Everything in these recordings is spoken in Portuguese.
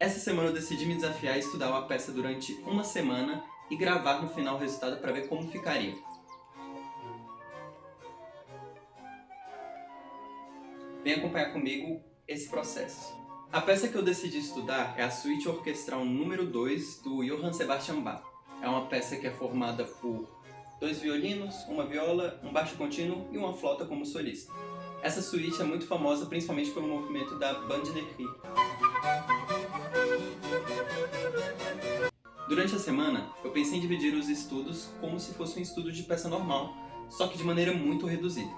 Essa semana eu decidi me desafiar a estudar uma peça durante uma semana e gravar no final o resultado para ver como ficaria. Vem acompanhar comigo esse processo. A peça que eu decidi estudar é a Suíte Orquestral número 2 do Johann Sebastian Bach. É uma peça que é formada por 2 violinos, uma viola, um baixo contínuo e uma flauta como solista. Essa suíte é muito famosa principalmente pelo movimento da Bandinetrie. Durante a semana, eu pensei em dividir os estudos como se fosse um estudo de peça normal, só que de maneira muito reduzida.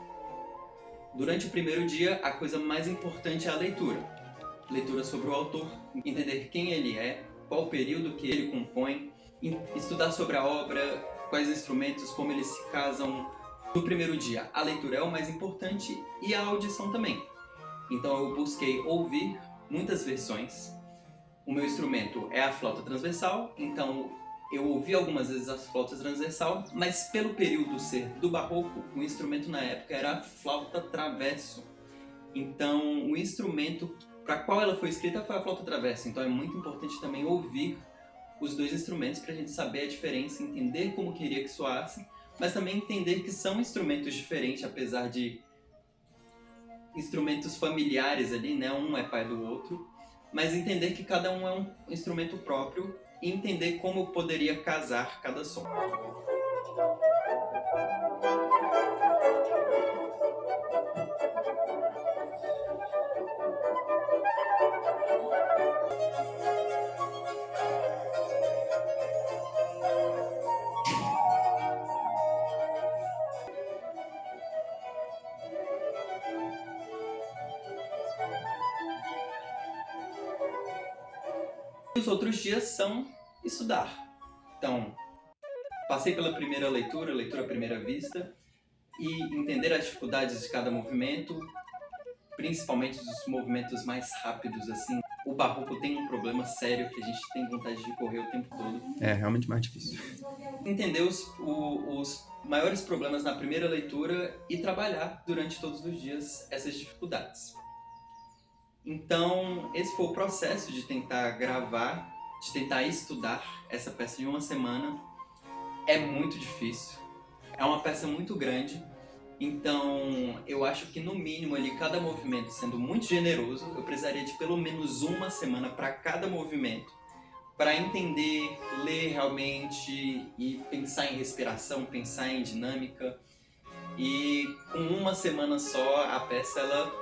Durante o primeiro dia, a coisa mais importante é a leitura. Leitura sobre o autor, entender quem ele é, qual o período que ele compõe, estudar sobre a obra, quais instrumentos, como eles se casam. No primeiro dia, a leitura é o mais importante e a audição também. Então eu busquei ouvir muitas versões. O meu instrumento é a flauta transversal, então eu ouvi algumas vezes a flauta transversal, mas pelo período ser do barroco, o instrumento na época era a flauta traverso. Então o instrumento para qual ela foi escrita foi a flauta traverso, então é muito importante também ouvir os dois instrumentos para a gente saber a diferença, entender como queria que soasse, mas também entender que são instrumentos diferentes, apesar de instrumentos familiares ali, né? Um é pai do outro, mas entender que cada um é um instrumento próprio e entender como poderia casar cada som. Os outros dias são estudar. Então, passei pela primeira leitura, leitura à primeira vista, e entender as dificuldades de cada movimento, principalmente dos movimentos mais rápidos, assim. O barroco tem um problema sério que a gente tem vontade de correr o tempo todo. É realmente mais difícil. Entender os maiores problemas na primeira leitura e trabalhar durante todos os dias essas dificuldades. Então, esse foi o processo de tentar gravar, de tentar estudar essa peça em uma semana. É muito difícil, é uma peça muito grande, então eu acho que no mínimo ali cada movimento sendo muito generoso, eu precisaria de pelo menos uma semana para cada movimento, para entender, ler realmente e pensar em respiração, pensar em dinâmica. E com uma semana só a peça ela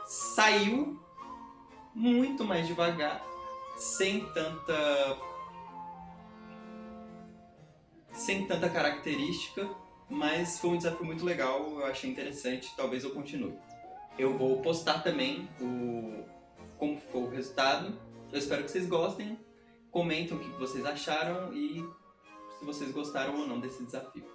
saiu muito mais devagar, sem tanta característica, mas foi um desafio muito legal, eu achei interessante, talvez eu continue. Eu vou postar também como foi o resultado, eu espero que vocês gostem, comentem o que vocês acharam e se vocês gostaram ou não desse desafio.